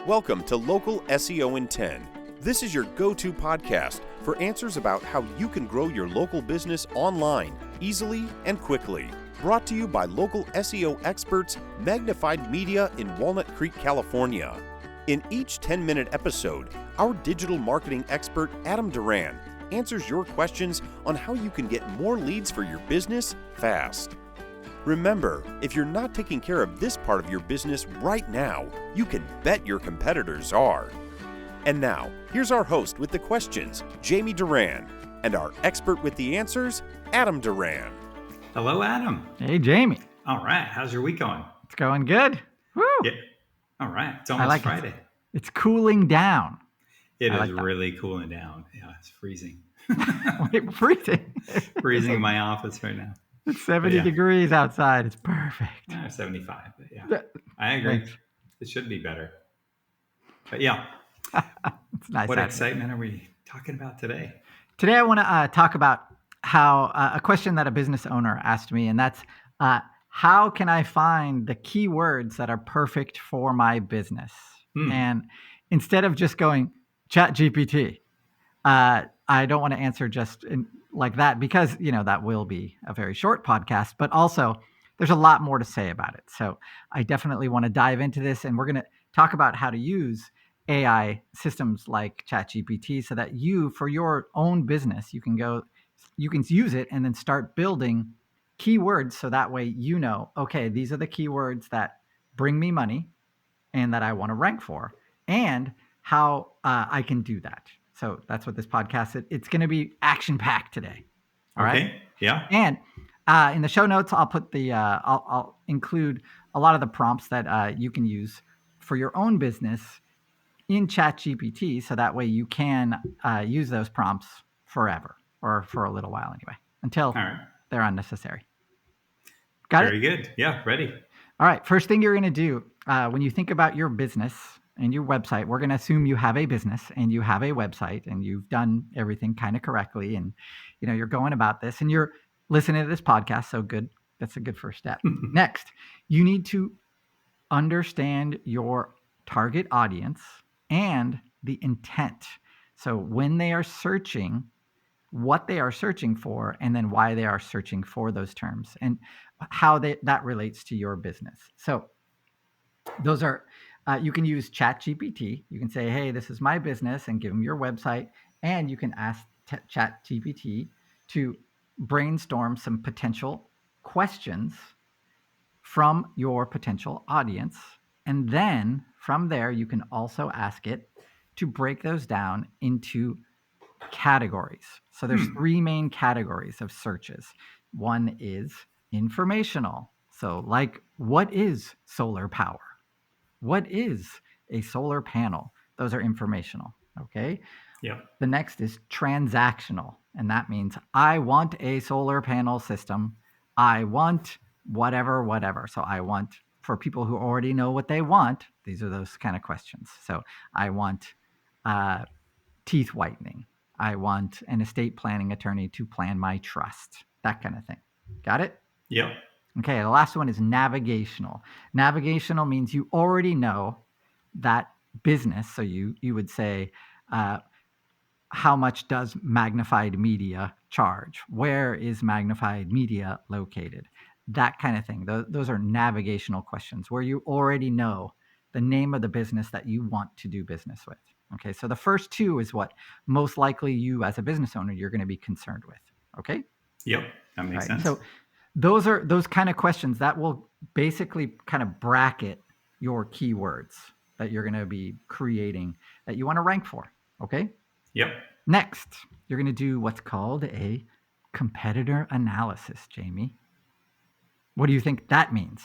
Welcome to Local SEO in 10. This is your go-to podcast for answers about how you can grow your local business online, easily and quickly. Brought to you by local SEO experts, Magnified Media in Walnut Creek, California. In each 10-minute episode, our digital marketing expert, Adam Duran, answers your questions on how you can get more leads for your business fast. Remember, if you're not taking care of this part of your business right now, you can bet your competitors are. And now, here's our host with the questions, Jamie Duran, and our expert with the answers, Adam Duran. Hello, Adam. Hey, Jamie. All right. How's your week going? It's going good. Woo! Yeah. All right. It's almost Friday. It's cooling down. It is really cooling down. Yeah, it's freezing. Wait, freezing? Freezing in my office right now. It's 70 degrees outside. It's perfect. 75. But yeah, I agree. Thanks. It should be better. But yeah. It's nice. What excitement are we talking about today? Today, I want to talk about how a question that a business owner asked me, and that's how can I find the keywords that are perfect for my business? And instead of just going ChatGPT, I don't want to answer just like that because, that will be a very short podcast, but also there's a lot more to say about it. So I definitely want to dive into this, and we're going to talk about how to use AI systems like ChatGPT so that you, for your own business, you can use it and then start building keywords. So that way, okay, these are the keywords that bring me money and that I want to rank for, and how I can do that. So that's what this podcast is. It's going to be action-packed today. All right. Yeah. And in the show notes, I'll put I'll include a lot of the prompts that you can use for your own business in ChatGPT. So that way you can use those prompts forever or for a little while anyway, until they're unnecessary. Got it? Very good. Yeah. Ready. All right. First thing you're going to do when you think about your business and your website, we're going to assume you have a business and you have a website and you've done everything kind of correctly. And, you're going about this and you're listening to this podcast. So good. That's a good first step. Next, you need to understand your target audience and the intent. So when they are searching, what they are searching for, and then why they are searching for those terms and how that relates to your business. So those are, you can use ChatGPT. You can say, hey, this is my business, and give them your website. And you can ask ChatGPT to brainstorm some potential questions from your potential audience. And then from there, you can also ask it to break those down into categories. So there's three main categories of searches. One is informational. So like, what is solar power? What is a solar panel? Those are informational. Okay. Yeah. The next is transactional. And that means I want a solar panel system. I want whatever. So I want, for people who already know what they want, these are those kind of questions. So I want teeth whitening. I want an estate planning attorney to plan my trust. That kind of thing. Got it? Yeah. Okay, the last one is navigational. Navigational means you already know that business. So you would say, how much does Magnified Media charge? Where is Magnified Media located? That kind of thing. Those are navigational questions where you already know the name of the business that you want to do business with. Okay, so the first two is what most likely you as a business owner, you're going to be concerned with. Okay? Yep, that makes sense. So those are those kind of questions that will basically kind of bracket your keywords that you're going to be creating that you want to rank for. Okay? Yep. Next, you're going to do what's called a competitor analysis, Jamie. What do you think that means?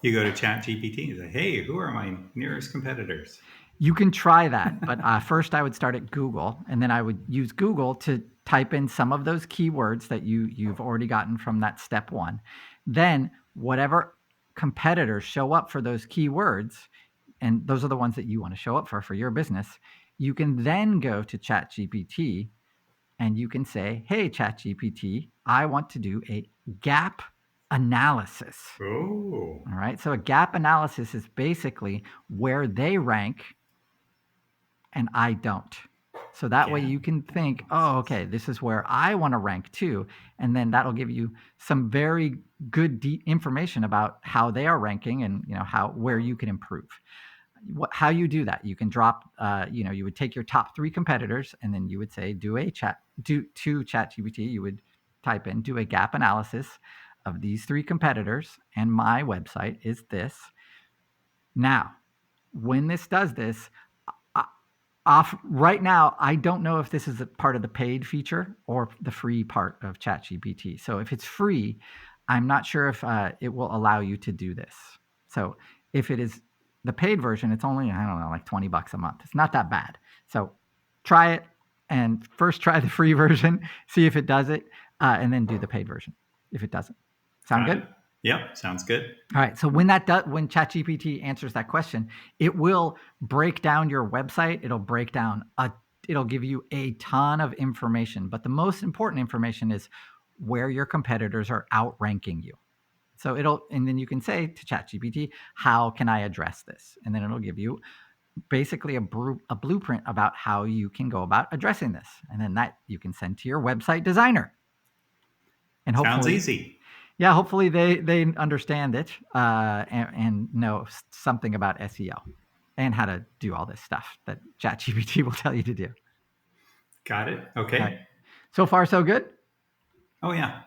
You go to ChatGPT and say, hey, who are my nearest competitors? You can try that, but first I would start at Google, and then I would use Google to type in some of those keywords that you've already gotten from that step one. Then whatever competitors show up for those keywords, and those are the ones that you want to show up for your business, you can then go to ChatGPT and you can say, hey, ChatGPT, I want to do a gap analysis. Oh. All right. So a gap analysis is basically where they rank and I don't. So that way you can think, oh, okay, this is where I want to rank too. And then that'll give you some very good information about how they are ranking and where you can improve. How you do that, you can drop, you would take your top 3 competitors, and then you would say, to ChatGPT, you would type in, do a gap analysis of these 3 competitors, and my website is this. Now, when this does this, right now, I don't know if this is a part of the paid feature or the free part of ChatGPT. So if it's free, I'm not sure if it will allow you to do this. So if it is the paid version, it's only, I don't know, like $20 a month. It's not that bad. So try it, and first try the free version, see if it does it, and then do the paid version if it doesn't. Sound good? Yep, sounds good. All right. So when ChatGPT answers that question, it will break down your website. It'll give you a ton of information, but the most important information is where your competitors are outranking you. So and then you can say to ChatGPT, how can I address this? And then it'll give you basically a blueprint about how you can go about addressing this. And then that you can send to your website designer. And sounds easy. Yeah, hopefully they understand it and know something about SEO and how to do all this stuff that ChatGPT will tell you to do. Got it. Okay. Right. So far, so good? Oh, yeah.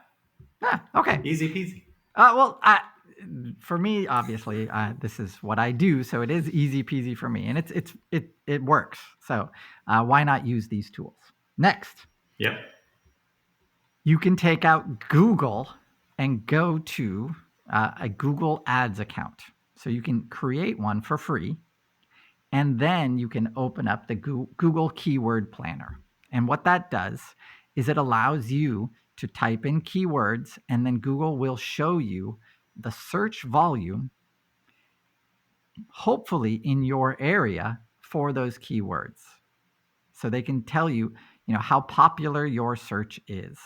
Okay. Easy peasy. Well, for me, obviously, this is what I do, so it is easy peasy for me, and it works. So why not use these tools? Next. Yep. You can take out Google and go to a Google Ads account. So you can create one for free, and then you can open up the Google Keyword Planner. And what that does is it allows you to type in keywords, and then Google will show you the search volume, hopefully in your area, for those keywords. So they can tell you, how popular your search is.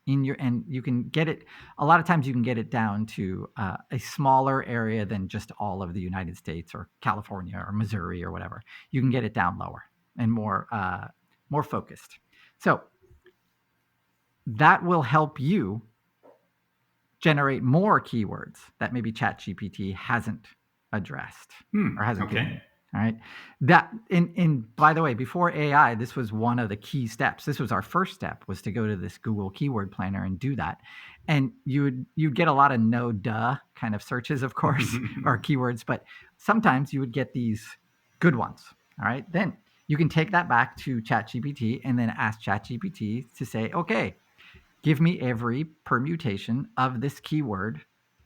And you can get it, a lot of times you can get it down to a smaller area than just all of the United States or California or Missouri or whatever. You can get it down lower and more focused. So that will help you generate more keywords that maybe ChatGPT hasn't addressed or hasn't given. All right. That by the way, before AI, this was one of the key steps. This was our first step, was to go to this Google Keyword Planner and do that. And you'd get a lot of no duh kind of searches, of course, or keywords, but sometimes you would get these good ones. All right. Then you can take that back to ChatGPT and then ask ChatGPT to say, okay, give me every permutation of this keyword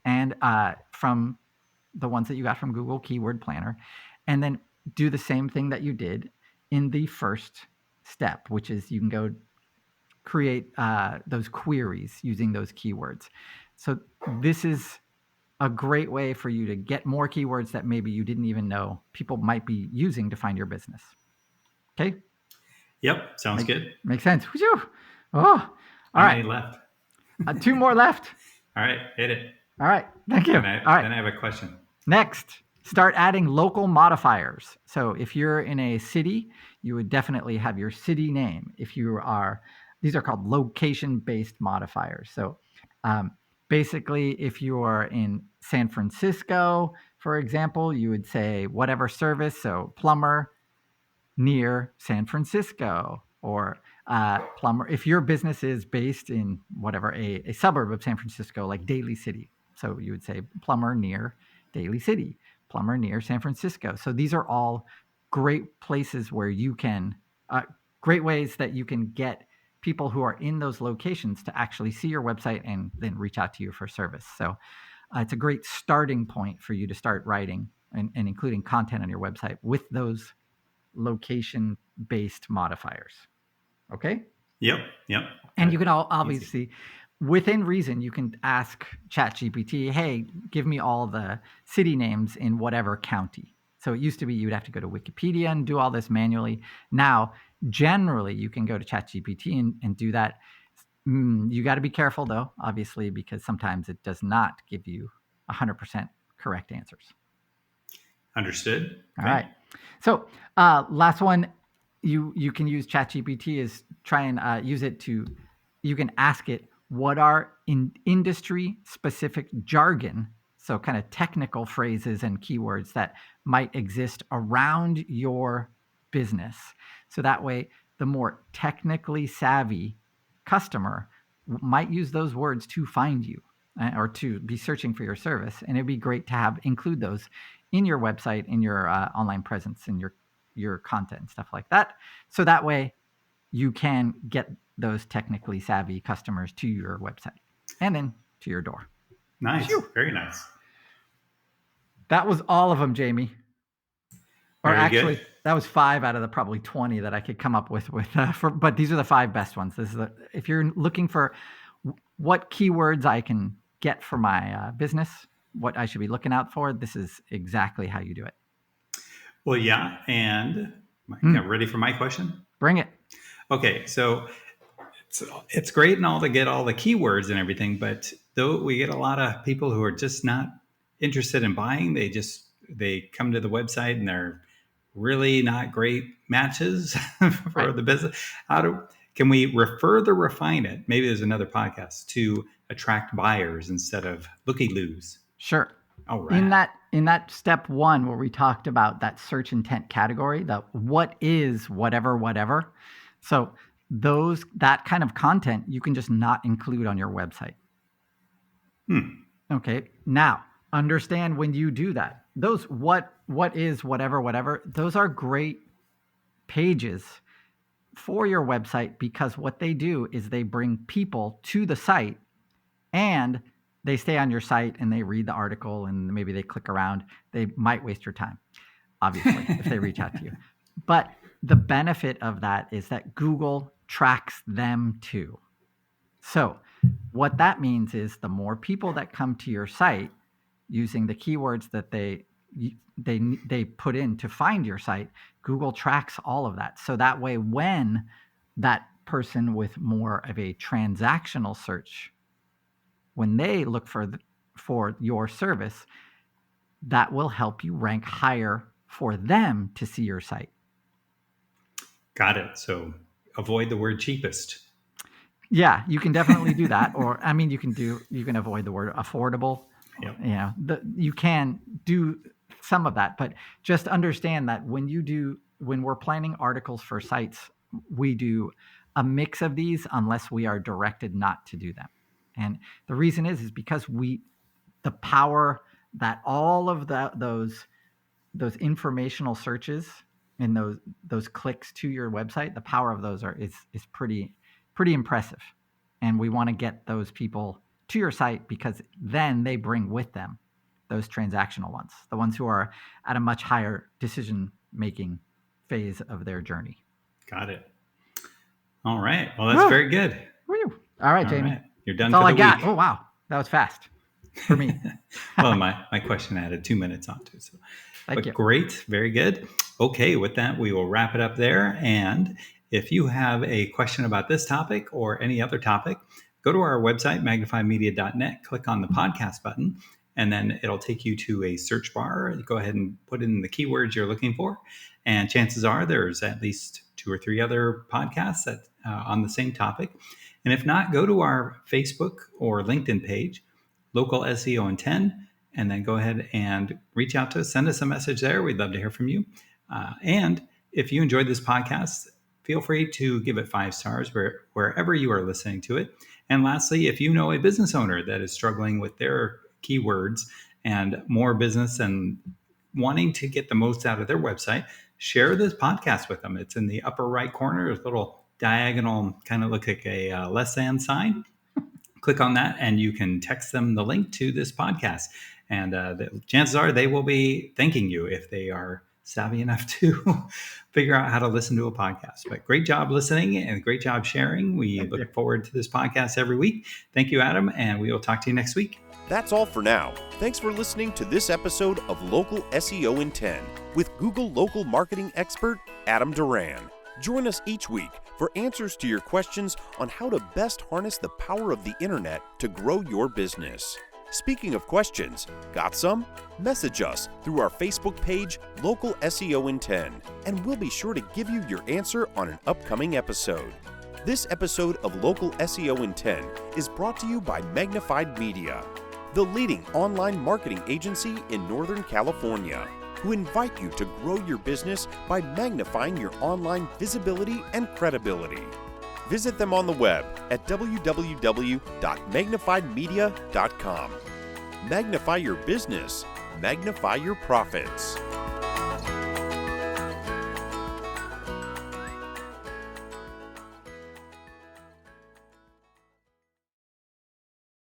and from the ones that you got from Google Keyword Planner. And then do the same thing that you did in the first step, which is you can go create those queries using those keywords. So this is a great way for you to get more keywords that maybe you didn't even know people might be using to find your business. Okay? Yep, sounds good. Makes sense. Whew. Oh, all right. How many left? 2 more left. All right, hit it. All right, thank you. All right. Then I have a question. Next, start adding local modifiers. So if you're in a city, you would definitely have your city name. These are called location-based modifiers. So basically, if you are in San Francisco, for example, you would say whatever service, so plumber near San Francisco, or plumber. If your business is based in whatever, a suburb of San Francisco, like Daly City, so you would say plumber near Daly City, plumber near San Francisco. So these are all great places where you can, great ways that you can get people who are in those locations to actually see your website and then reach out to you for service. So it's a great starting point for you to start writing and including content on your website with those location-based modifiers. Okay? Yep. And you can obviously, within reason, you can ask ChatGPT, hey, give me all the city names in whatever county. So it used to be you'd have to go to Wikipedia and do all this manually. Now, generally, you can go to ChatGPT and do that. You got to be careful, though, obviously, because sometimes it does not give you 100% correct answers. Understood. All right. So last one, you can use ChatGPT is try and use it to, you can ask it, what are in industry specific jargon, so kind of technical phrases and keywords that might exist around your business. So that way, the more technically savvy customer might use those words to find you or to be searching for your service. And it'd be great to include those in your website, in your online presence, in your content and stuff like that. So that way you can get those technically savvy customers to your website and then to your door. Nice. Phew. Very nice. That was all of them, Jamie. Or Very actually, good. that was 5 out of the probably 20 that I could come up with but these are the 5 best ones. If you're looking for what keywords I can get for my business, what I should be looking out for, this is exactly how you do it. Well, yeah. And ready for my question? Bring it. Okay. So it's great and all to get all the keywords and everything, but though we get a lot of people who are just not interested in buying, they come to the website and they're really not great matches for the business. Can we further refine it? Maybe there's another podcast to attract buyers instead of looky-loos. Sure. All right. In that step 1 where we talked about that search intent category, the what is whatever. So that kind of content you can just not include on your website. Okay. Now, understand when you do that, those what is whatever, those are great pages for your website, because what they do is they bring people to the site and they stay on your site and they read the article and maybe they click around. They might waste your time, obviously, if they reach out to you. But the benefit of that is that Google tracks them too. So what that means is the more people that come to your site using the keywords that they put in to find your site, Google tracks all of that. So that way, when that person with more of a transactional search, when they look for your service, that will help you rank higher for them to see your site. Got it. So avoid the word cheapest. Yeah, you can definitely do that. Or, I mean, you can avoid the word affordable. Yep. You know, you can do some of that, but just understand that when we're planning articles for sites, we do a mix of these unless we are directed not to do them. And the reason is because the power that all of those informational searches and those clicks to your website, the power of those is pretty impressive. And we want to get those people to your site because then they bring with them those transactional ones, the ones who are at a much higher decision-making phase of their journey. Got it. All right. Well, that's very good. Woo. All right, Jamie. Right. You're done for the week. That's all I got. Oh, wow. That was fast for me. Well, my question added 2 minutes onto it. So. Thank you. Great. Very good. Okay. With that, we will wrap it up there. And if you have a question about this topic or any other topic, go to our website, magnifiedmedia.net, click on the podcast button, and then it'll take you to a search bar. Go ahead and put in the keywords you're looking for. And chances are there's at least 2 or 3 other podcasts that on the same topic. And if not, go to our Facebook or LinkedIn page, Local SEO in 10, and then go ahead and reach out to us. Send us a message there. We'd love to hear from you. And if you enjoyed this podcast, feel free to give it 5 stars wherever you are listening to it. And lastly, if you know a business owner that is struggling with their keywords and more business and wanting to get the most out of their website, share this podcast with them. It's in the upper right corner. There's a little diagonal, kind of look like a less than sign. Click on that and you can text them the link to this podcast. And the chances are they will be thanking you if they are savvy enough to figure out how to listen to a podcast. But great job listening and great job sharing. We look forward to this podcast every week. Thank you, Adam, and we will talk to you next week. That's all for now. Thanks for listening to this episode of Local SEO in 10 with Google local marketing expert Adam Duran. Join us each week for answers to your questions on how to best harness the power of the internet to grow your business. Speaking of questions, got some? Message us through our Facebook page, Local SEO in 10, and we'll be sure to give you your answer on an upcoming episode. This episode of Local SEO in 10 is brought to you by Magnified Media, the leading online marketing agency in Northern California, who invite you to grow your business by magnifying your online visibility and credibility. Visit them on the web at www.magnifiedmedia.com. Magnify your business, magnify your profits.